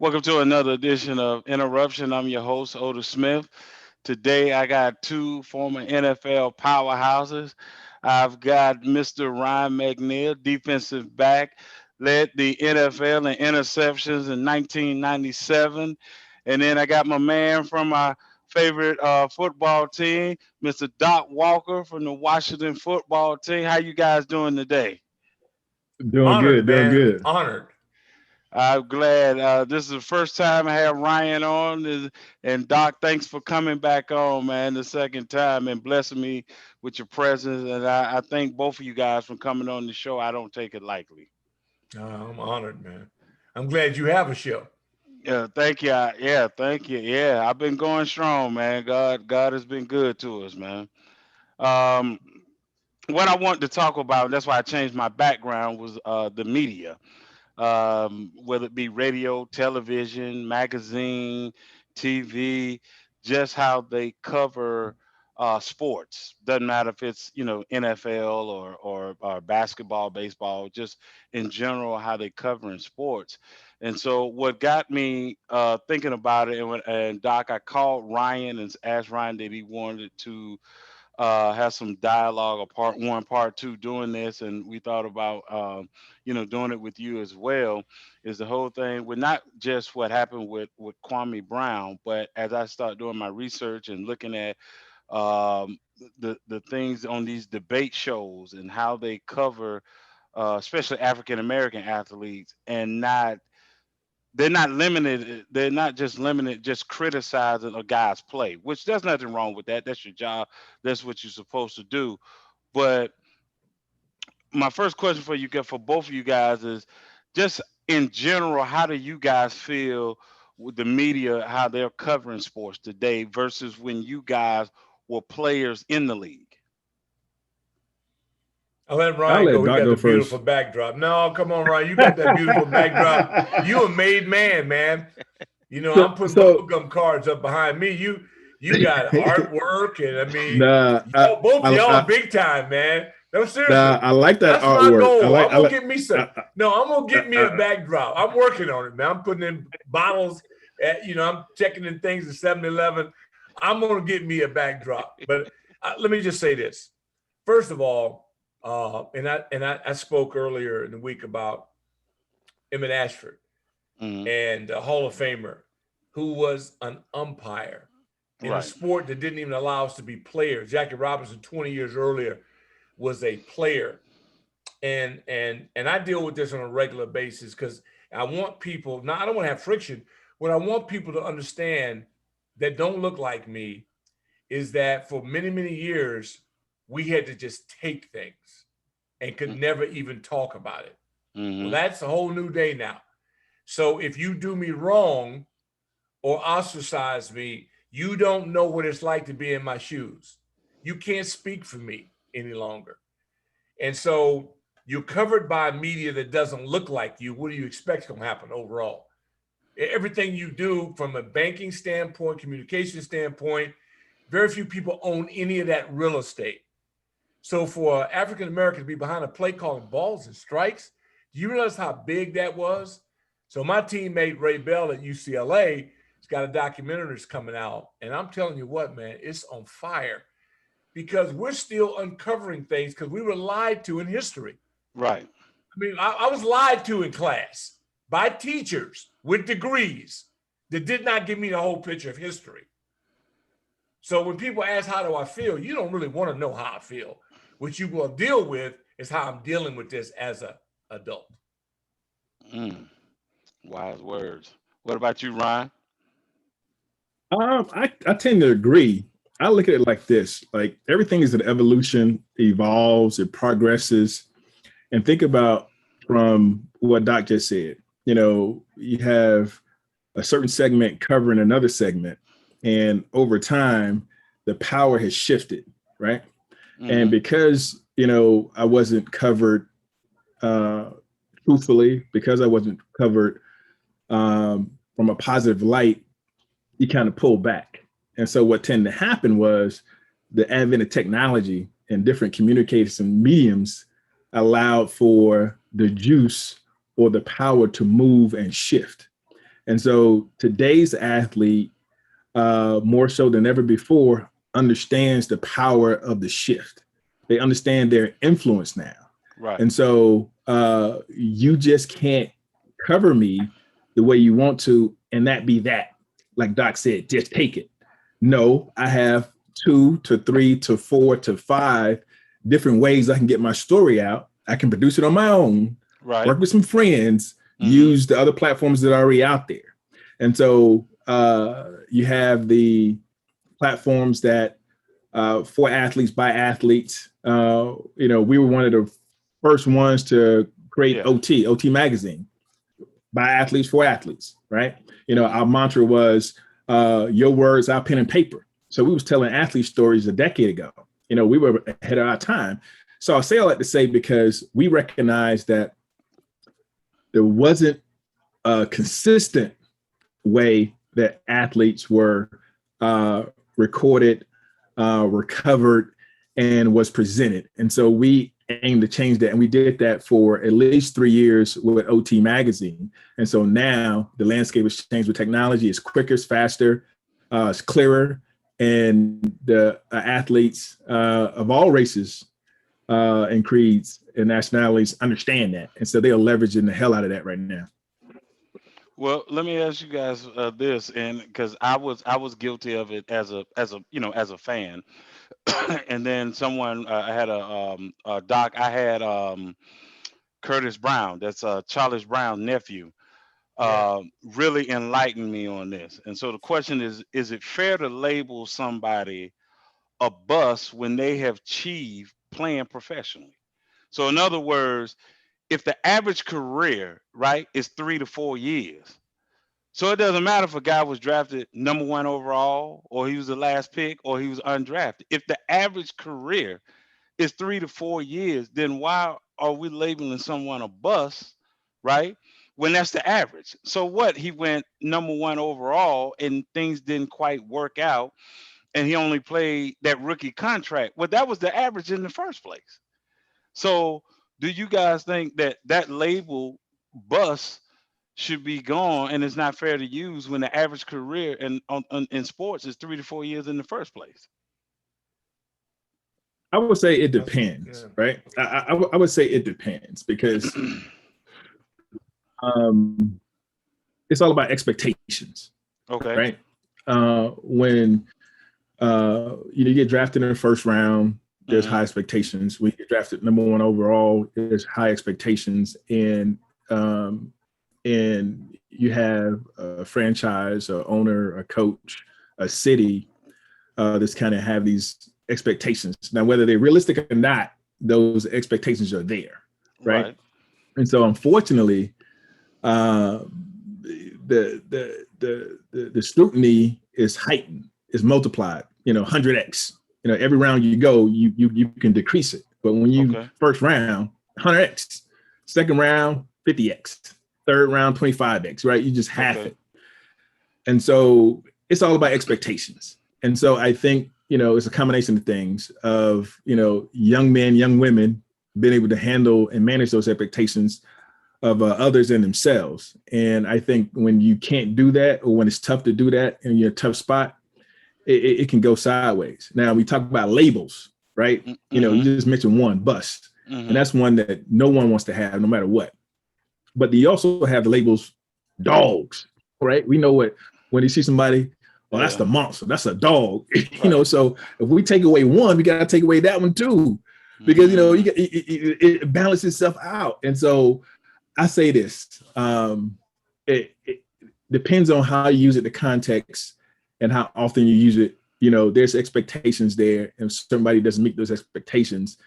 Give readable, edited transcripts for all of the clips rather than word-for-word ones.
Welcome to another edition of Interruption. I'm your host, Otis Smith. Today I got two former NFL powerhouses. I've got Mr. Ryan McNeil, defensive back, led the NFL in interceptions in 1997. And then I got my man from my favorite football team, Mr. Doc Walker from the Washington football team. How you guys doing today? Doing Honored, good, doing man. good. Honored. I'm glad. This is the first time I have Ryan on, and Doc, thanks for coming back on, man, the second time and blessing me with your presence. And I thank both of you guys for coming on the show. I don't take it lightly. I'm honored, man. I'm glad you have a show. Yeah, thank you. Yeah, thank you. Yeah, I've been going strong, man. God has been good to us, man. Um, what I wanted to talk about, that's why I changed my background, was the media. Whether it be radio, television, magazine, TV, just how they cover sports. Doesn't matter if it's NFL or basketball, baseball, just in general how they cover in sports. And so what got me thinking about it, and Doc, I called Ryan and asked Ryan that he wanted to have some dialogue or part one, part two doing this, and we thought about doing it with you as well. Is the whole thing with not just what happened with Kwame Brown, but as I start doing my research and looking at um, the things on these debate shows and how they cover, especially African American athletes, and not they're not limited. They're not just limited, just criticizing a guy's play, which there's nothing wrong with that. That's your job. That's what you're supposed to do. But my first question for you, for both of you guys, is just in general, how do you guys feel with the media, how they're covering sports today versus when you guys were players in the league? I'll let I'll Ryan let go. He Doc got go the beautiful first. backdrop. No, come on, Ryan. You got that beautiful backdrop. You a made man, man. I'm putting So, bubblegum cards up behind me. You got artwork, and I mean, nah, both of y'all I, are big time, man. No, nah, seriously. I like that That's my artwork. goal. I'm I gonna like, get me some. I, No, I'm gonna get me I, a backdrop. I'm working on it, man. I'm putting in bottles. I'm checking in things at 7-Eleven. I'm gonna get me a backdrop. But let me just say this. First of all, I spoke earlier in the week about Emmett Ashford Hmm. and a Hall of Famer who was an umpire in a Right. sport that didn't even allow us to be players. Jackie Robinson, 20 years earlier, was a player. And I deal with this on a regular basis because I want people, now I don't want to have friction. What I want people to understand that don't look like me is that for many, many years, we had to just take things and could never even talk about it. Well, Mm-hmm. that's a whole new day now. So if you do me wrong or ostracize me, you don't know what it's like to be in my shoes. You can't speak for me any longer. And so you're covered by media that doesn't look like you. What do you expect is going to happen overall? Everything you do from a banking standpoint, communication standpoint, very few people own any of that real estate. So for African Americans to be behind a play calling balls and strikes, do you realize how big that was? So my teammate Ray Bell at UCLA has got a documentary that's coming out. And I'm telling you what, man, it's on fire because we're still uncovering things because we were lied to in history. Right. I mean, I was lied to in class by teachers with degrees that did not give me the whole picture of history. So when people ask, how do I feel? You don't really want to know how I feel. What you will deal with is how I'm dealing with this as an adult. Mm. Wise words. What about you, Ryan? I tend to agree. I look at it like this: like everything is an evolution, evolves, it progresses, and think about from what Doc just said. You have a certain segment covering another segment, and over time, the power has shifted, right? And Mm-hmm. because I wasn't covered uh, truthfully, because I wasn't covered from a positive light, you kind of pull back. And so what tended to happen was the advent of technology and different communication mediums allowed for the juice or the power to move and shift. And so today's athlete, more so than ever before, understands the power of the shift. They understand their influence now. Right. And so you just can't cover me the way you want to, and that be that. Like Doc said, just take it. No, I have 2 to 3 to 4 to 5 different ways I can get my story out. I can produce it on my own, Right. work with some friends, use the other platforms that are already out there. And so you have the platforms that for athletes, by athletes. We were one of the first ones to create OT Magazine, by athletes, for athletes, right? Our mantra was your words, our pen and paper. So we was telling athlete stories a decade ago. We were ahead of our time. So I say all that to say, because we recognized that there wasn't a consistent way that athletes were recorded, were covered, and was presented. And so we aimed to change that. And we did that for at least 3 years with OT Magazine. And so now the landscape has changed with technology. It's quicker, it's faster, it's clearer. And the athletes of all races and creeds and nationalities understand that. And so they are leveraging the hell out of that right now. Well, let me ask you guys this, and because I was guilty of it as a fan, and then someone I had a doc. I had Curtis Brown, that's Charles Brown's nephew, really enlightened me on this. And so the question is it fair to label somebody a bust when they have achieved playing professionally? So in other words, if the average career, right, is 3 to 4 years, so it doesn't matter if a guy was drafted number 1 overall, or he was the last pick, or he was undrafted. If the average career is 3 to 4 years, then why are we labeling someone a bust, right, when that's the average? So what? He went number 1 overall and things didn't quite work out, and he only played that rookie contract. Well, that was the average in the first place. So do you guys think that label bust should be gone, and it's not fair to use when the average career in sports is 3 to 4 years in the first place? I would say it depends, right? I would say it depends, because it's all about expectations. Okay. Right. When you get drafted in the first round, there's high expectations. When you get drafted number 1 overall, there's high expectations, and you have a franchise, a owner, a coach, a city that's kind of have these expectations. Now, whether they're realistic or not, those expectations are there, right? And so, unfortunately, the scrutiny is heightened, is multiplied, 100x. Every round you go, you can decrease it. But when you first round, 100x, second round, 50x, third round, 25x, right? You just half it. And so it's all about expectations. And so I think, it's a combination of things of, young men, young women being able to handle and manage those expectations of others and themselves. And I think when you can't do that, or when it's tough to do that and you're in a tough spot, it can go sideways. Now we talk about labels, right? You just mentioned one, bust. And that's one that no one wants to have, no matter what. But you also have the labels dogs, right? We know when you see somebody, that's the monster, that's a dog. So if we take away one, we got to take away that one too, because it balances itself out. And so I say this, it depends on how you use it, the context, and how often you use it. There's expectations there, and somebody doesn't meet those expectations,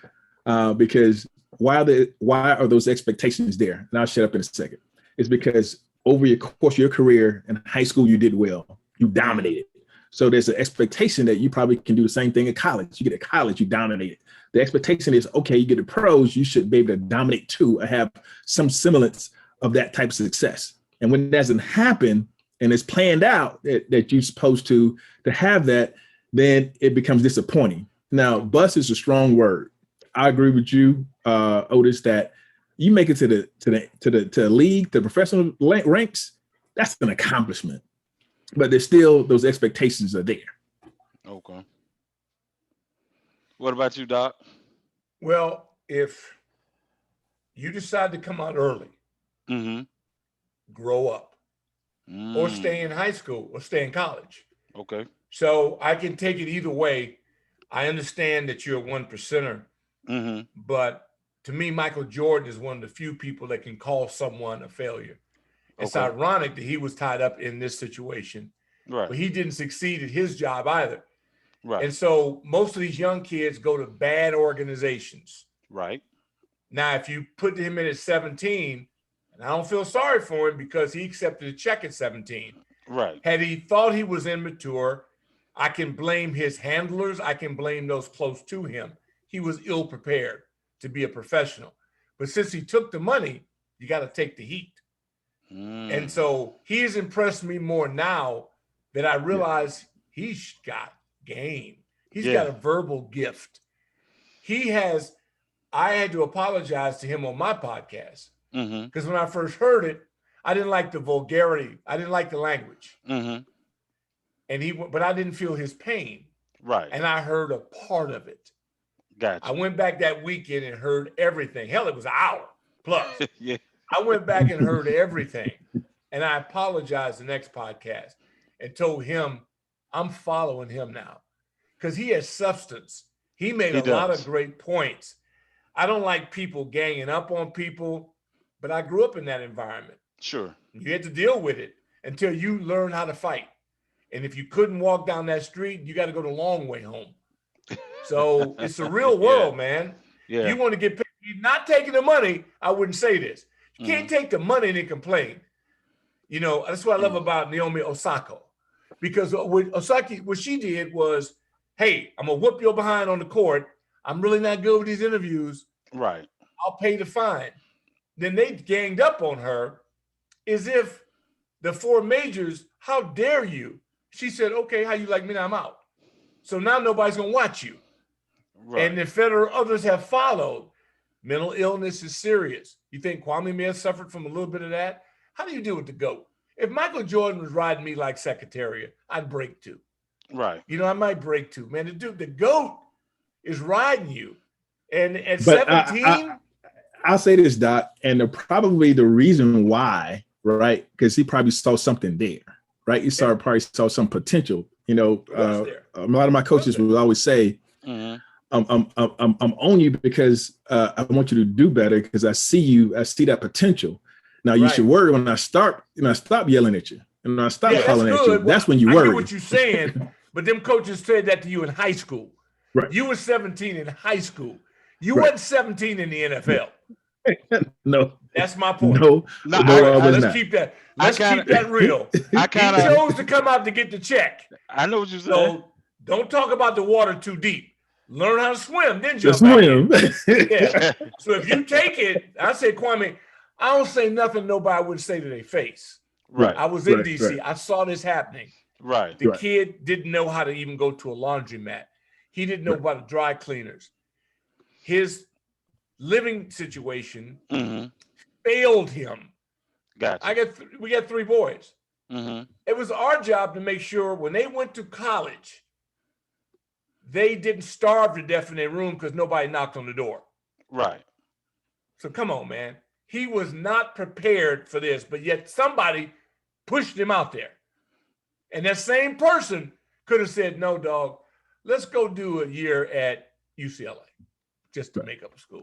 because why are those expectations there? And I'll shut up in a second. It's because over your course of your career in high school, you did well, you dominated. So there's an expectation that you probably can do the same thing at college. You get to college, you dominated. The expectation is, okay, you get to pros, you should be able to dominate too, or have some semblance of that type of success. And when it doesn't happen, and it's planned out that you're supposed to have that, then it becomes disappointing. Now, bust is a strong word. I agree with you, Otis, that you make it to the league, the professional ranks, that's an accomplishment. But there's still those expectations are there. Okay. What about you, Doc? Well, if you decide to come out early, Mm-hmm. grow up, or Mm. stay in high school or stay in college. Okay. So I can take it either way. I understand that you're a one percenter, Mm-hmm. but to me, Michael Jordan is one of the few people that can call someone a failure. It's Okay. ironic that he was tied up in this situation, but Right. he didn't succeed at his job either. Right. And so most of these young kids go to bad organizations. Right. Now, if you put him in at 17, and I don't feel sorry for him because he accepted a check at 17. Right. Had he thought he was immature, I can blame his handlers. I can blame those close to him. He was ill prepared to be a professional. But since he took the money, you got to take the heat. And Mm. so he has impressed me more now that I realize he's got game. He's got a verbal gift. I had to apologize to him on my podcast Mm-hmm. because when I first heard it, I didn't like the vulgarity. I didn't like the language. Mm-hmm. But I didn't feel his pain. Right. And I heard a part of it. Gotcha. I went back that weekend and heard everything. Hell, it was an hour plus. Yeah. I went back and heard everything. And I apologized the next podcast and told him I'm following him now because he has substance. He made He a lot does. of great points. I don't like people ganging up on people, but I grew up in that environment. Sure. You had to deal with it until you learn how to fight. And if you couldn't walk down that street, you got to go the long way home. So it's a real world, man. Yeah. You want to get paid. You're not taking the money. I wouldn't say this. You can't take the money and then complain. You know, that's what I love about Naomi Osaka. Because what she did was, hey, I'm going to whoop your behind on the court. I'm really not good with these interviews. Right. I'll pay the fine. Then they ganged up on her as if the four majors, how dare you? She said, okay, how you like me now? I'm out. So now nobody's going to watch you. Right. And the federal others have followed. Mental illness is serious. You think Kwame may have suffered from a little bit of that? How do you deal with the GOAT? If Michael Jordan was riding me like Secretariat, I'd break too. Right. You know, I might break too. Man, the GOAT is riding you. And at But 17, I'll say this, Doc, and probably the reason why, right? Because he probably saw something there, right? He probably saw some potential. You know, a lot of my coaches would always say, Mm-hmm. I'm on you because I want you to do better because I see that potential. Now you should worry when I stop yelling at you and when I stop calling at you. That's when you worry. I get what you're saying, but them coaches said that to you in high school. Right. You were 17 in high school. You wasn't 17 in the NFL. No. That's my point. Let's keep that. Let's keep that real. He chose to come out to get the check. I know what you're saying. So don't talk about the water too deep. Learn how to swim, then jump swim. Yeah. So if you take it, I say, Kwame, I don't say nothing nobody would say to their face. Right. I was in DC. I saw this happening. Right. The kid didn't know how to even go to a laundromat. He didn't know about dry cleaners. His living situation failed him. Gotcha. We got three boys. Mm-hmm. It was our job to make sure when they went to college, they didn't starve to death in their room because nobody knocked on the door. Right. So come on, man. He was not prepared for this, but yet somebody pushed him out there. And that same person could have said, no, dog, let's go do a year at UCLA just to make up a school.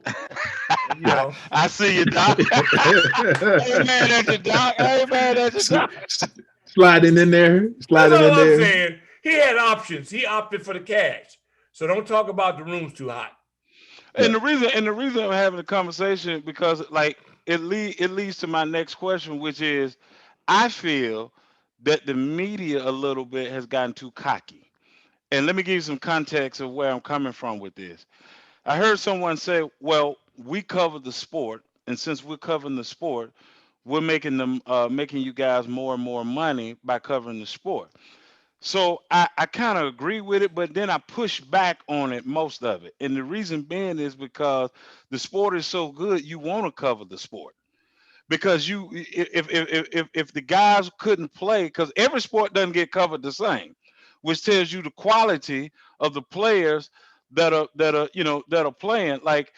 You know? I see you, Doc. Hey, man, that's your Doc. Hey, man, that's your Doc. Sliding in there. That's all I'm saying. He had options. He opted for the cash. So don't talk about the room's too hot. And the reason I'm having a conversation because like it leads to my next question, which is I feel that the media a little bit has gotten too cocky. And let me give you some context of where I'm coming from with this. I heard someone say, well, we cover the sport, and since we're covering the sport, we're making you guys more and more money by covering the sport. So I kind of agree with it, but then I push back on it, most of it. And the reason being is because the sport is so good, you want to cover the sport. because if the guys couldn't play, because every sport doesn't get covered the same, which tells you the quality of the players that are playing. Like,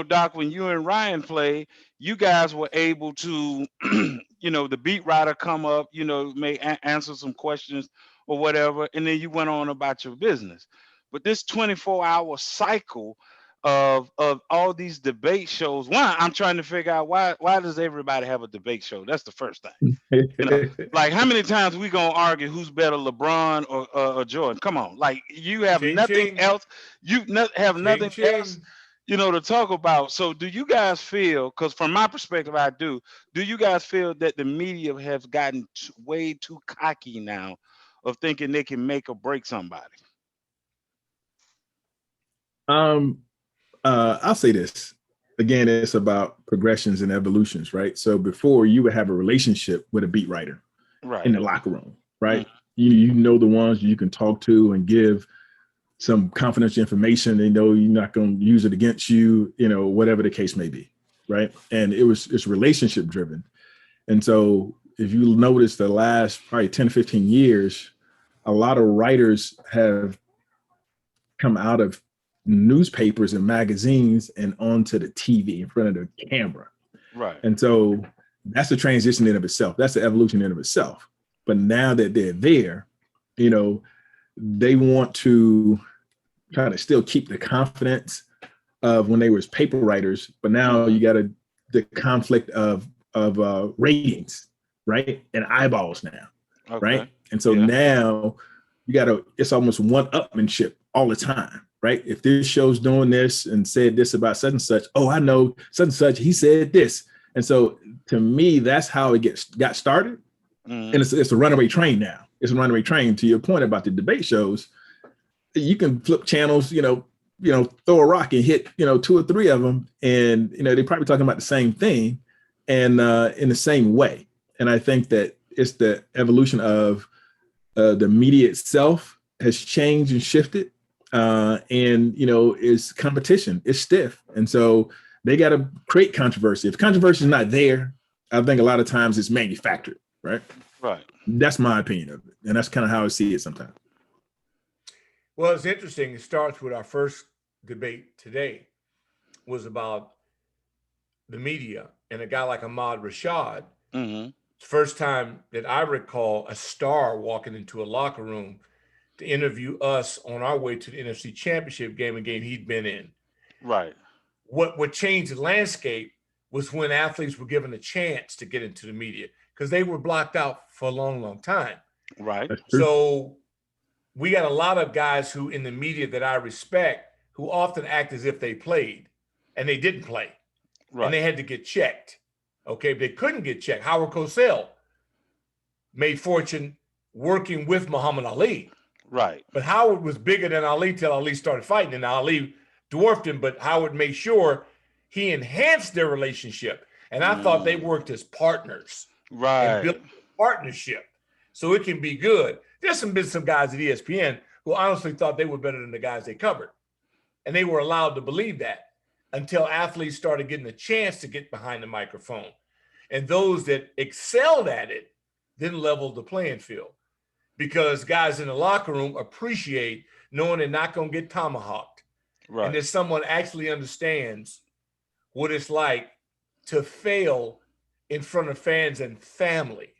Doc, when you and Ryan play, you guys were able to, the beat writer come up, may answer some questions or whatever, and then you went on about your business. But this 24-hour cycle of all these debate shows, one, I'm trying to figure out why does everybody have a debate show? That's the first thing. Like, how many times we gonna argue who's better, LeBron or Jordan? Come on, like, you have Ching, nothing ching. else. You have Ching, nothing else, ching. to talk about. So, do you guys feel? Because from my perspective, I do. Do you guys feel that the media has gotten way too cocky now, of thinking they can make or break somebody? I'll say this again. It's about progressions and evolutions, right? So before, you would have a relationship with a beat writer Right. in the locker room, right? You know the ones you can talk to and give some confidential information. They know you're not going to use it against you, whatever the case may be, right? And it's relationship driven. And so if you notice the last probably 10 to 15 years, a lot of writers have come out of newspapers and magazines and onto the TV in front of the camera. Right. And so that's a transition in of itself. That's the evolution in of itself. But now that they're there, they want to try to still keep the confidence of when they was paper writers, but now you got the conflict of ratings, right? And eyeballs now, right? And so now it's almost one-upmanship all the time, right? If this show's doing this and said this about such and such, oh, I know such and such, he said this. And so to me, that's how it got started. And it's a runaway train now. It's a runaway train. To your point about the debate shows, you can flip channels, throw a rock and hit, 2 or 3 of them. And, they're probably talking about the same thing and in the same way. And I think that it's the evolution of the media itself has changed and shifted. And, it's competition. It's stiff. And so they got to create controversy. If controversy is not there, I think a lot of times it's manufactured, right? Right. That's my opinion of it. And that's kind of how I see it sometimes. Well, it's interesting. It starts with our first debate today was about the media and a guy like Ahmad Rashad. First time that I recall a star walking into a locker room to interview us on our way to the NFC Championship game, a game he'd been in. Right. What changed the landscape was when athletes were given a chance to get into the media because they were blocked out for a long, long time. Right. So we got a lot of guys who in the media that I respect who often act as if they played and they didn't play. Right. And they had to get checked. Okay, but they couldn't get checked. Howard Cosell made fortune working with Muhammad Ali. Right. But Howard was bigger than Ali till Ali started fighting, and Ali dwarfed him, but Howard made sure he enhanced their relationship. And I thought they worked as partners. Right. And built a partnership so it can be good. There's been some guys at ESPN who honestly thought they were better than the guys they covered. And they were allowed to believe that until athletes started getting a chance to get behind the microphone. And those that excelled at it then leveled the playing field because guys in the locker room appreciate knowing they're not going to get tomahawked. Right. And that someone actually understands what it's like to fail in front of fans and family.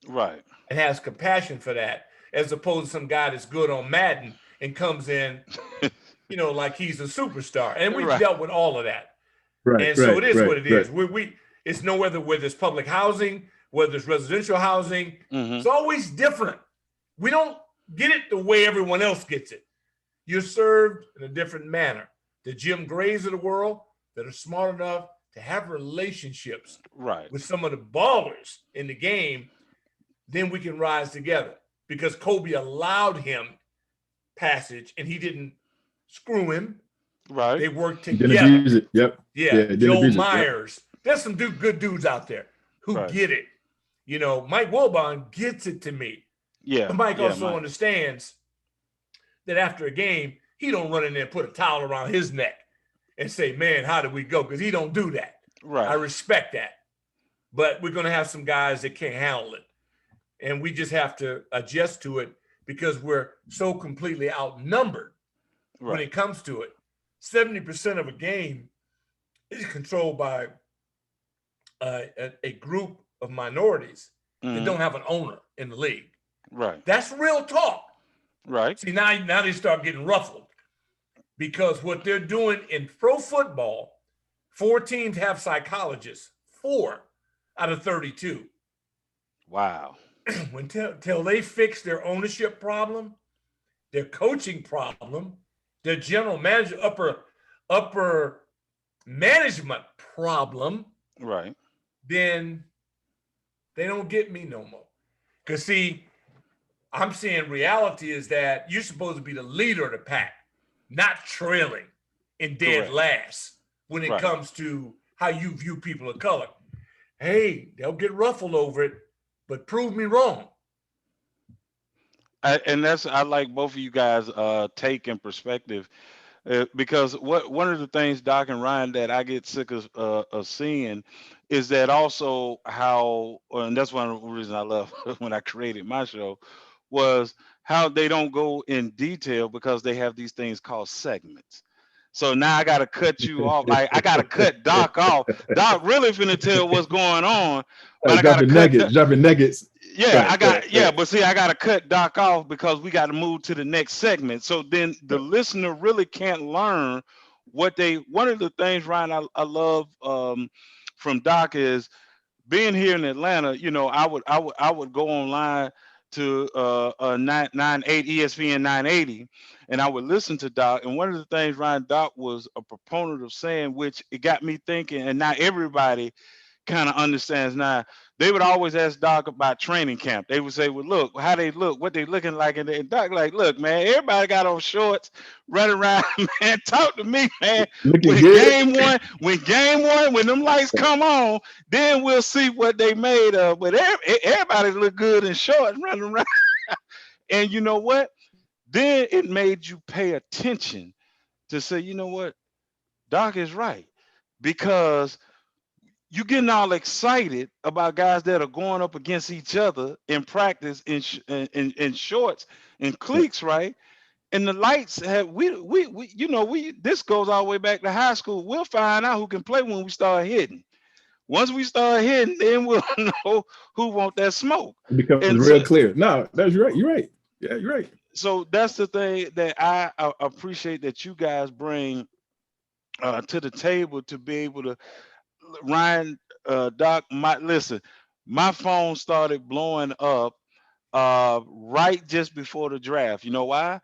Right. And has compassion for that, as opposed to some guy that's good on Madden and comes in, like he's a superstar. And we've dealt with all of that. Right. And so it is what it is. It's no whether it's public housing, whether it's residential housing. It's always different. We don't get it the way everyone else gets it. You're served in a different manner. The Jim Grays of the world that are smart enough to have relationships with some of the ballers in the game, then we can rise together. Because Kobe allowed him passage and he didn't screw him. Right. They worked together. Didn't abuse it. Yep. Yeah. Joe Myers. There's some good dudes out there who get it. Mike Wilbon gets it to me. Yeah. But Mike also understands that after a game, he don't run in there and put a towel around his neck and say, man, how did we go? Because he don't do that. Right. I respect that. but we're going to have some guys that can't handle it. And we just have to adjust to it because we're so completely outnumbered when it comes to it. 70% of a game is controlled by a group of minorities that don't have an owner in the league. Right. That's real talk. Right. See, now they start getting ruffled because what they're doing in pro football, 4 teams have psychologists, 4 out of 32. Wow. Till they fix their ownership problem, their coaching problem, their general manager, upper management problem, right, then they don't get me no more. Because see, I'm saying reality is that you're supposed to be the leader of the pack, not trailing in dead last when it comes to how you view people of color. Hey, they'll get ruffled over it, but prove me wrong. I like both of you guys' take and perspective, because one of the things, Doc and Ryan, that I get sick of seeing is that also how, and that's one of the reasons I love when I created my show, was how they don't go in detail because they have these things called segments. So now I got to cut you off. Like I got to cut Doc off. Doc really finna tell what's going on, but I got to cut dropping nuggets. Yeah, but see, I got to cut Doc off because we got to move to the next segment. So then the listener really can't learn what they. One of the things, Ryan, I love from Doc is being here in Atlanta. You know, I would go online to 98 ESPN 980, and I would listen to Doc. And one of the things, Ryan, Doc was a proponent of saying, which it got me thinking, and not everybody kind of understands now. They would always ask Doc about training camp. They would say, well, look, how they look, what they looking like. And Doc like, look, man, everybody got on shorts, running around, man, talk to me, man. When game one, when them lights come on, then we'll see what they made of. But everybody look good in shorts running around. And you know what? Then it made you pay attention to say, you know what? Doc is right. Because you getting all excited about guys that are going up against each other in practice in shorts and cleats, right? And the lights have we this goes all the way back to high school. We'll find out who can play when we start hitting. Once we start hitting, then we'll know who want that smoke. It becomes real clear. No, that's right. You're right. Yeah, you're right. So that's the thing that I appreciate that you guys bring to the table to be able to. Ryan, Doc, my phone started blowing up right just before the draft. You know why?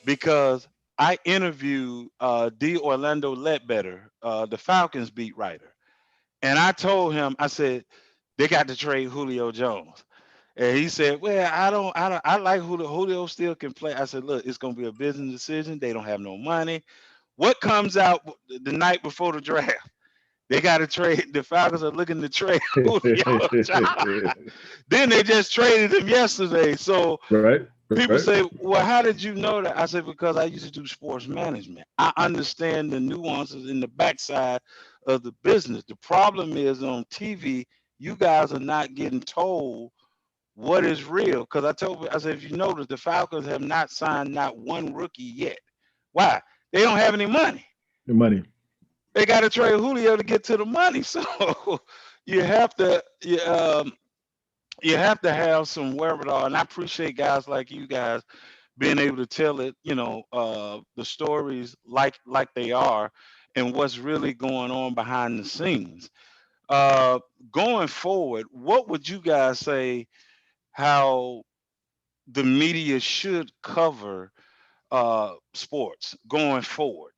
Because I interviewed D. Orlando Ledbetter, the Falcons beat writer. And I told him, I said, they got to trade Julio Jones. And he said, well, I like Julio still can play. I said, look, it's going to be a business decision. They don't have no money. What comes out the night before the draft? They got to trade. The Falcons are looking to trade Julio. Then they just traded him yesterday. So people say, well, how did you know that? I said, because I used to do sports management. I understand the nuances in the backside of the business. The problem is on TV, you guys are not getting told what is real. Because I said, if you notice, the Falcons have not signed not one rookie yet. Why? They don't have any money. The money. They got to trade Julio to get to the money. So you have to have some wherewithal. And I appreciate guys like you guys being able to tell it, the stories like they are and what's really going on behind the scenes. Going forward, what would you guys say how the media should cover sports going forward?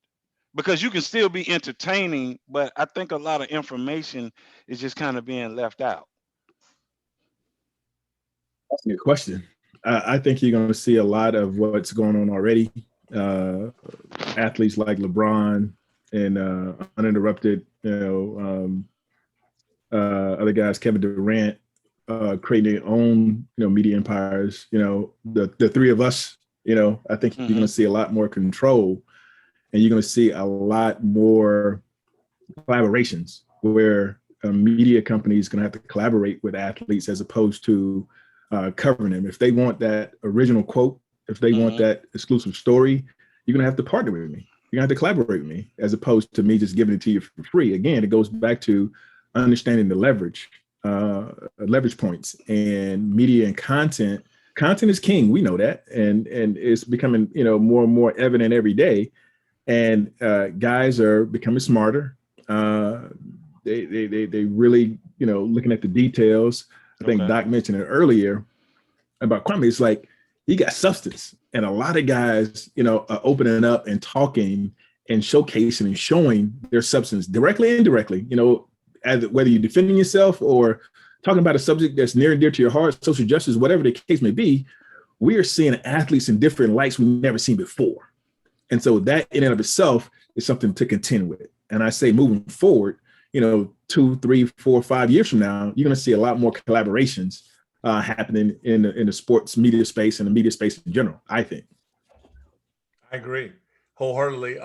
Because you can still be entertaining, but I think a lot of information is just kind of being left out. That's a good question. I think you're going to see a lot of what's going on already. Athletes like LeBron and Uninterrupted, other guys, Kevin Durant, creating their own, media empires. The three of us, I think you're going to see a lot more control. And you're going to see a lot more collaborations where a media company is going to have to collaborate with athletes as opposed to covering them. If they want that original quote, if they want that exclusive story, you're going to have to partner with me. You're going to have to collaborate with me as opposed to me just giving it to you for free. Again, it goes back to understanding the leverage points, and media and content. Content is king. We know that. And it's becoming, more and more evident every day. And guys are becoming smarter. They really, looking at the details. I think Doc mentioned it earlier about Kwame. It's like he got substance, and a lot of guys, are opening up and talking and showcasing and showing their substance directly and indirectly. Whether you're defending yourself or talking about a subject that's near and dear to your heart, social justice, whatever the case may be, we are seeing athletes in different lights we've never seen before. And so that in and of itself is something to contend with. And I say moving forward, 2, 3, 4, 5 years from now, you're going to see a lot more collaborations happening in the sports media space and the media space in general, I think. I agree wholeheartedly.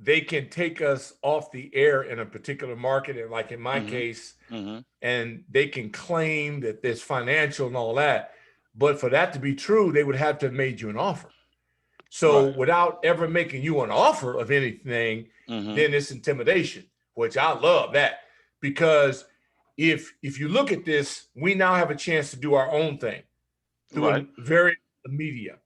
They can take us off the air in a particular market, and like in my case, and they can claim that there's financial and all that. But for that to be true, they would have to have made you an offer. So without ever making you an offer of anything, then it's intimidation, which I love that, because if you look at this, we now have a chance to do our own thing through very media.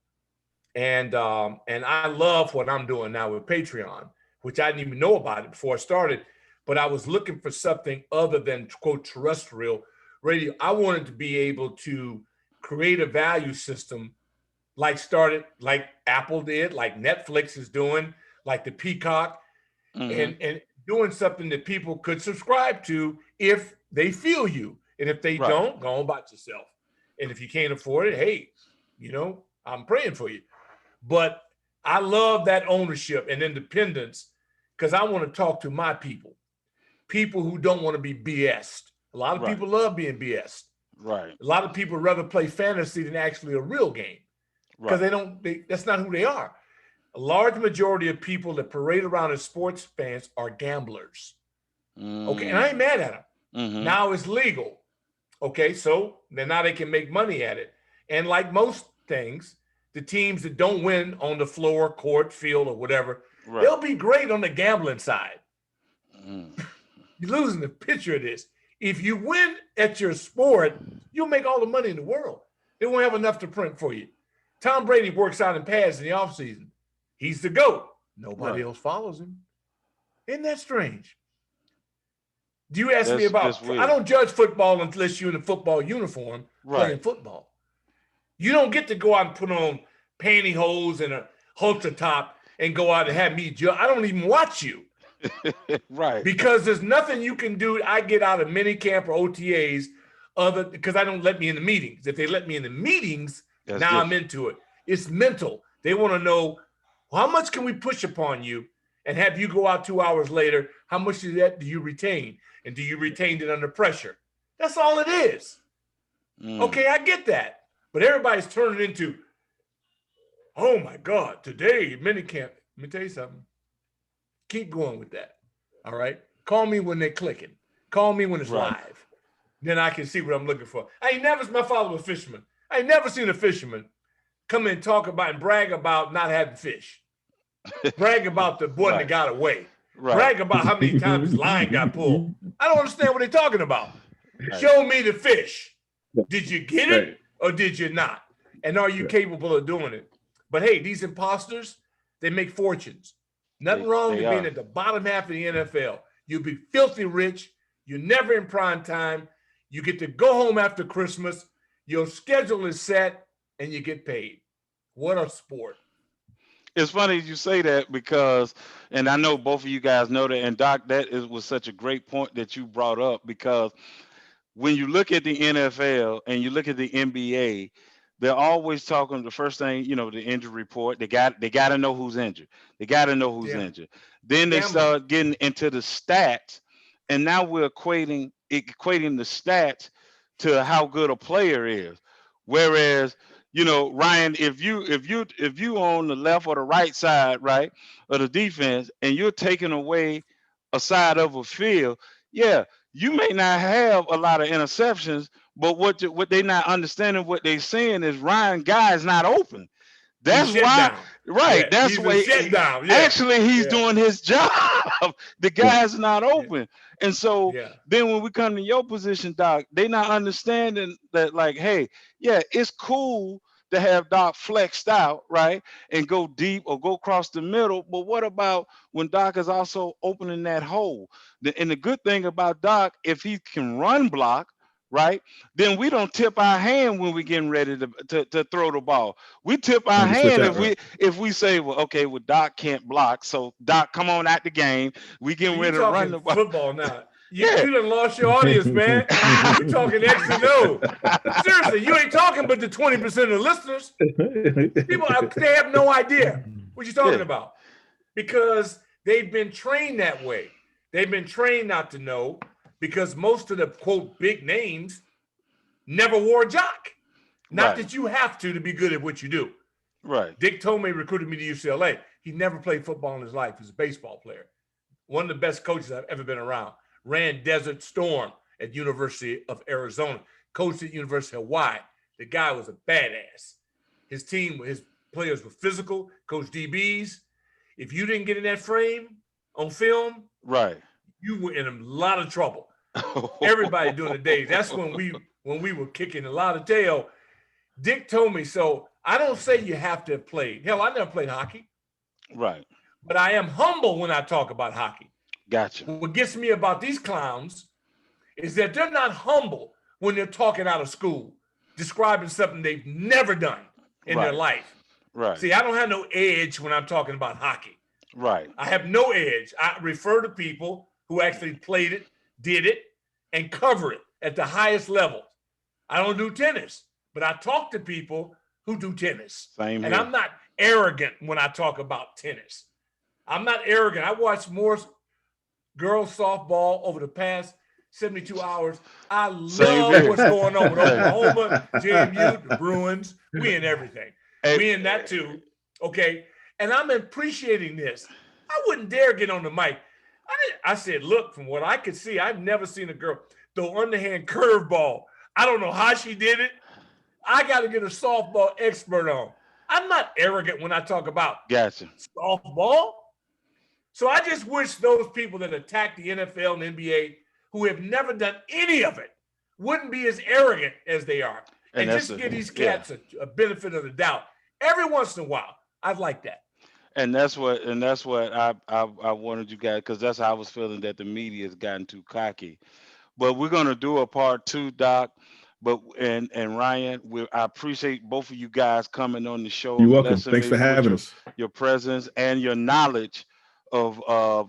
And I love what I'm doing now with Patreon, which I didn't even know about it before I started, but I was looking for something other than, quote, terrestrial radio. I wanted to be able to create a value system like Apple did, like Netflix is doing, like the Peacock, and doing something that people could subscribe to if they feel you. And if they don't, go on about yourself. And if you can't afford it, hey, I'm praying for you. But I love that ownership and independence, because I want to talk to my people who don't want to be BS'd. A lot of people love being BS'd. Right. A lot of people rather play fantasy than actually a real game, because that's not who they are. A large majority of people that parade around as sports fans are gamblers. Okay, and I ain't mad at them. Now it's legal. Okay, so then now they can make money at it. And like most things, the teams that don't win on the floor, court, field, or whatever, they'll be great on the gambling side. You're losing the picture of this. If you win at your sport, you'll make all the money in the world. They won't have enough to print for you. Tom Brady works out in pads in the offseason. He's the GOAT. Nobody else follows him. Isn't that strange? Do you ask me about, I don't judge football unless you're in a football uniform playing football. You don't get to go out and put on pantyhose and a halter top and go out and have me judge. I don't even watch you. Because there's nothing you can do. I get out of minicamp or OTAs because I don't let me in the meetings. If they let me in the meetings, now I'm into it. It's mental. They want to know, how much can we push upon you and have you go out 2 hours later? How much of that do you retain? And do you retain it under pressure? That's all it is. Okay, I get that. But everybody's turning into, oh my God, today, minicamp. Let me tell you something. Keep going with that. All right? Call me when they're clicking. Call me when it's live. Then I can see what I'm looking for. My father was a fisherman. I ain't never seen a fisherman come in and talk about and brag about not having fish. Brag about the boy that got away. Brag about how many times his line got pulled. I don't understand what they're talking about. Show me the fish. Did you get it or did you not? And are you capable of doing it? But hey, these imposters, they make fortunes. Nothing wrong with being at the bottom half of the NFL. You'll be filthy rich. You're never in prime time. You get to go home after Christmas. Your schedule is set and you get paid. What a sport. It's funny you say that because, and I know both of you guys know that, and Doc, was such a great point that you brought up, because when you look at the NFL and you look at the NBA, they're always talking, the first thing, the injury report, they got to know who's injured. They got to know who's injured. Then they start getting into the stats, and now we're equating the stats to how good a player is. Whereas, Ryan, if you on the left or the right side, right, of the defense, and you're taking away a side of a field, yeah, you may not have a lot of interceptions, but what they not understanding, what they saying is Ryan Guy is not open. He's That's shut why, down. right? Yeah, That's he's a why. shutdown. Yeah, Actually, he's yeah, doing his job. The Yeah. guy's not yeah, open, and so yeah. then when we come to your position, Doc, they not understanding that. Like, hey, yeah, it's cool to have Doc flexed out, right, and go deep or go across the middle. But what about when Doc is also opening that hole? And the good thing about Doc, if he can run block, right, then we don't tip our hand when we getting ready to throw the ball. We tip I our had to switch hand out, right? if we say, well, okay, well, Doc can't block, so Doc, come on out the game. We So getting you ready to run talking the ball. football now? You Yeah. you done lost your audience, man. You talking X and O. Seriously, you ain't talking but the 20% of the listeners. People they have no idea what you're talking Yeah. about because they've been trained that way. They've been trained not to know because most of the quote big names never wore a jock. Not Right. that you have to be good at what you do. Right. Dick Tomey recruited me to UCLA. He never played football in his life. He was a baseball player. One of the best coaches I've ever been around. Ran Desert Storm at University of Arizona. Coached at University of Hawaii. The guy was a badass. His team, his players were physical. Coached DBs. If you didn't get in that frame on film, Right. you were in a lot of trouble. Everybody doing the days. That's when we were kicking a lot of tail. Dick told me, so I don't say you have to have played. Hell, I never played hockey. Right. But I am humble when I talk about hockey. Gotcha. What gets me about these clowns is that they're not humble when they're talking out of school, describing something they've never done in their Right. life. Right. See, I don't have no edge when I'm talking about hockey. Right. I have no edge. I refer to people who actually played it, did it, and cover it at the highest level. I don't do tennis, but I talk to people who do tennis. Same And here. I'm not arrogant when I talk about tennis. I'm not arrogant. I watched more girls softball over the past 72 hours. I Same love here. what's going on with Same. Oklahoma, JMU, the Bruins. We in everything. Hey, We in that too. Okay. And I'm appreciating this. I wouldn't dare get on the mic. I said, look, from what I could see, I've never seen a girl throw underhand curveball. I don't know how she did it. I got to get a softball expert on. I'm not arrogant when I talk about Gotcha. softball. So I just wish those people that attack the NFL and NBA who have never done any of it wouldn't be as arrogant as they are. And that's just a- give these yeah. cats a benefit of the doubt. Every once in a while, I'd like that. And that's what I wanted you guys, because that's how I was feeling, that the media has gotten too cocky. But we're gonna do a part 2, Doc. But and Ryan, I appreciate both of you guys coming on the show You're and welcome. blessing Thanks me for with having us. your presence and your knowledge of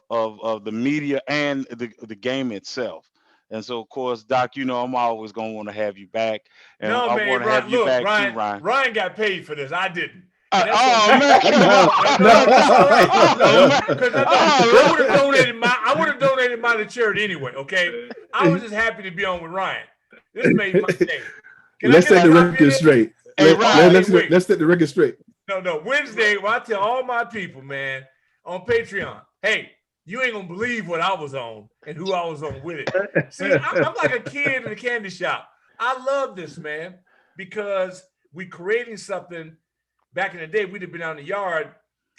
the media and the game itself. And so, of course, Doc, you know I'm always gonna want to have you back, and No, I man, want to have Ryan, you look, back Ryan, too, Ryan. Ryan got paid for this. I didn't. And that's Oh okay. man, come No, on. No, that's all right. Oh, No, man. because Oh, I would have donated mine to charity anyway. Okay, I was just happy to be on with Ryan. This made my day. Can Let's I set get the a copy of record this? straight. Hey, Ryan. Wait. Let's set the record straight. No. Wednesday, well, I tell all my people, man, on Patreon, hey, you ain't gonna believe what I was on and who I was on with it. See, I'm like a kid in a candy shop. I love this, man, because we creating something. Back in the day, we'd have been out in the yard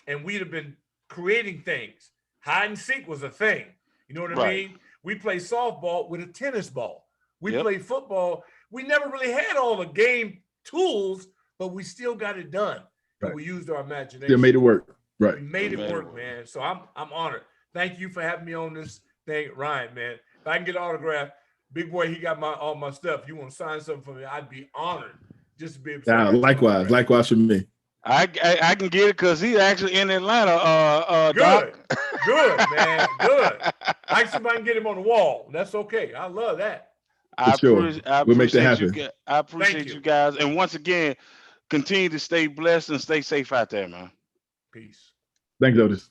and we'd have been creating things. Hide and seek was a thing. You know what I Right. mean? We play softball with a tennis ball. We Yep. play football. We never really had all the game tools, but we still got it done. Right. We used our imagination. They made it work. Right. We made it Made it work, work. man. So I'm honored. Thank you for having me on this thing, Ryan, man. If I can get an autograph, big boy, he got all my stuff. You want to sign something for me? I'd be honored just to be able to Yeah, sign likewise for me. I can get it because he's actually in Atlanta. Good, Doc. good, man, good. I can see if I can get him on the wall. That's okay. I love that. I For sure. appreciate, We'll make that you. happen. I appreciate you. you guys, and once again, continue to stay blessed and stay safe out there, man. Peace. Thanks, Otis.